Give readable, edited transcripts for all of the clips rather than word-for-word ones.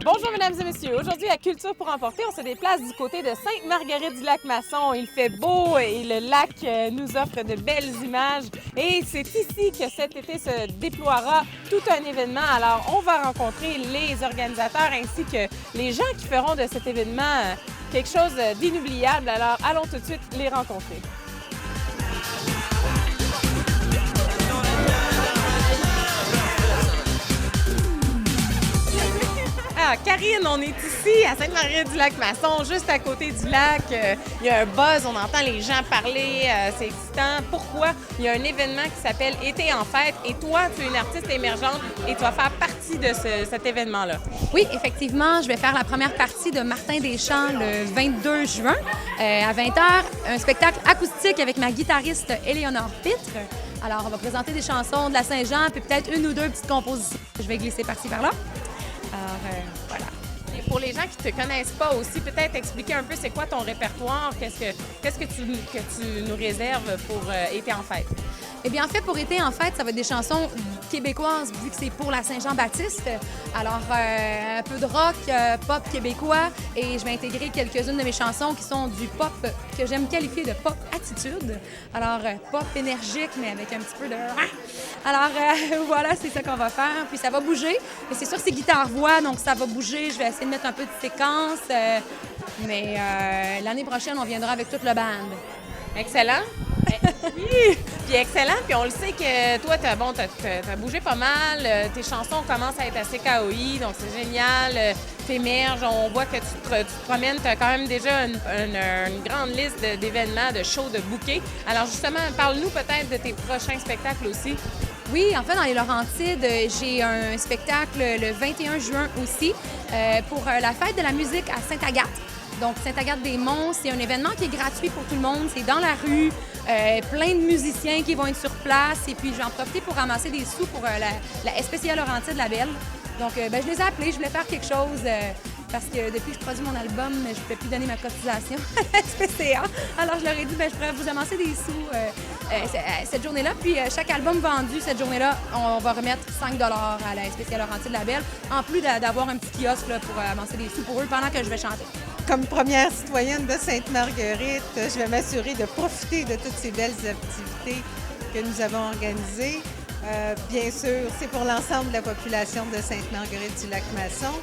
Bonjour mesdames et messieurs, aujourd'hui à Culture pour emporter, on se déplace du côté de Sainte-Marguerite-du-Lac-Masson. Il fait beau et le lac nous offre de belles images et c'est ici que cet été se déploiera tout un événement. Alors on va rencontrer les organisateurs ainsi que les gens qui feront de cet événement quelque chose d'inoubliable. Alors allons tout de suite les rencontrer. Ah, Karine, on est ici à Sainte-Marguerite-du-Lac-Masson, juste à côté du lac. Il y a un buzz, on entend les gens parler, c'est excitant. Pourquoi? Il y a un événement qui s'appelle Été en fête et toi, tu es une artiste émergente et tu vas faire partie de cet événement-là. Oui, effectivement, je vais faire la première partie de Martin Deschamps le 22 juin à 20h, un spectacle acoustique avec ma guitariste Éléonore Pitre. Alors, on va présenter des chansons de la Saint-Jean, puis peut-être une ou deux petites compositions que je vais glisser par-ci par-là. Alors, voilà. Et pour les gens qui ne te connaissent pas aussi, peut-être expliquer un peu c'est quoi ton répertoire, qu'est-ce que tu nous réserves pour Été en fête? Eh bien, en fait, pour Été en fête, ça va être des chansons québécoises, vu que c'est pour la Saint-Jean-Baptiste. Alors, un peu de rock, pop québécois, et je vais intégrer quelques-unes de mes chansons qui sont du pop que j'aime qualifier de pop attitude. Alors, pop énergique, mais avec un petit peu de... Alors, voilà, c'est ça qu'on va faire. Puis ça va bouger, mais c'est sûr que c'est guitare-voix, donc ça va bouger. Je vais essayer de mettre un peu de séquence, mais l'année prochaine, on viendra avec toute le band. Excellent. Oui! Puis excellent. Puis on le sait que toi, t'as bougé pas mal. Tes chansons commencent à être assez KOI, donc c'est génial. T'émerges, on voit que tu te promènes. Tu as quand même déjà une grande liste d'événements, de shows, de bouquets. Alors justement, parle-nous peut-être de tes prochains spectacles aussi. Oui, en fait, dans les Laurentides, j'ai un spectacle le 21 juin aussi pour la fête de la musique à Sainte-Agathe. Donc, Sainte-Agathe-des-Monts, c'est un événement qui est gratuit pour tout le monde. C'est dans la rue, plein de musiciens qui vont être sur place. Et puis, je vais en profiter pour ramasser des sous pour la SPCA Laurentide Label. Donc, je les ai appelés, je voulais faire quelque chose parce que depuis que je produis mon album, je ne pouvais plus donner ma cotisation à la SPCA. Alors, je leur ai dit, je pourrais vous amasser des sous cette journée-là. Puis, chaque album vendu cette journée-là, on va remettre 5 $ à la SPCA Laurentide Label, en plus d'avoir un petit kiosque là, pour amasser des sous pour eux pendant que je vais chanter. Comme première citoyenne de Sainte-Marguerite, je vais m'assurer de profiter de toutes ces belles activités que nous avons organisées. Bien sûr, c'est pour l'ensemble de la population de Sainte-Marguerite-du-Lac-Masson,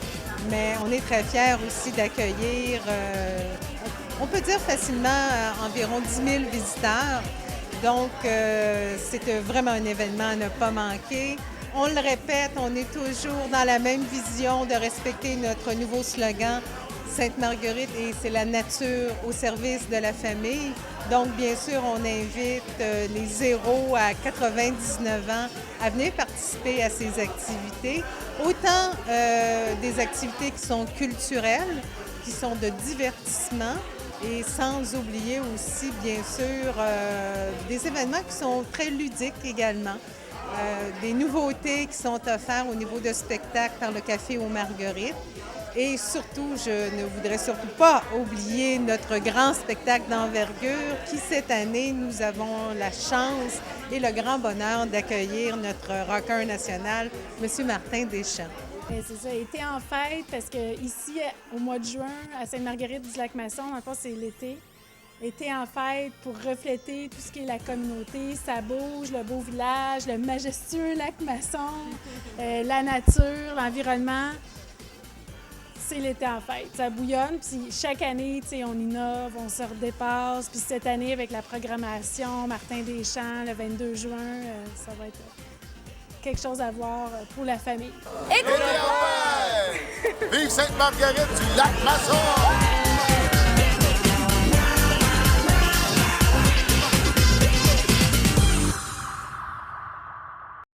mais on est très fiers aussi d'accueillir, on peut dire facilement, environ 10 000 visiteurs. Donc, c'est vraiment un événement à ne pas manquer. On le répète, on est toujours dans la même vision de respecter notre nouveau slogan Sainte-Marguerite et c'est la nature au service de la famille. Donc, bien sûr, on invite les 0 à 99 ans à venir participer à ces activités. Autant des activités qui sont culturelles, qui sont de divertissement et sans oublier aussi, bien sûr, des événements qui sont très ludiques également. Des nouveautés qui sont offertes au niveau de spectacles par le Café aux Marguerites. Et surtout, je ne voudrais surtout pas oublier notre grand spectacle d'envergure qui, cette année, nous avons la chance et le grand bonheur d'accueillir notre rocker national, M. Martin Deschamps. C'est ça, Été en fête, parce que ici, au mois de juin, à Sainte-Marguerite-du-Lac-Masson, encore c'est l'été. Été en fête pour refléter tout ce qui est la communauté. Ça bouge, le beau village, le majestueux Lac-Masson, la nature, l'environnement. C'est l'été en fête. Ça bouillonne, puis chaque année, on innove, on se redépasse. Puis cette année, avec la programmation, Martin Deschamps, le 22 juin, ça va être quelque chose à voir pour la famille. Écoutez! Vive Sainte-Marguerite du Lac-Masson!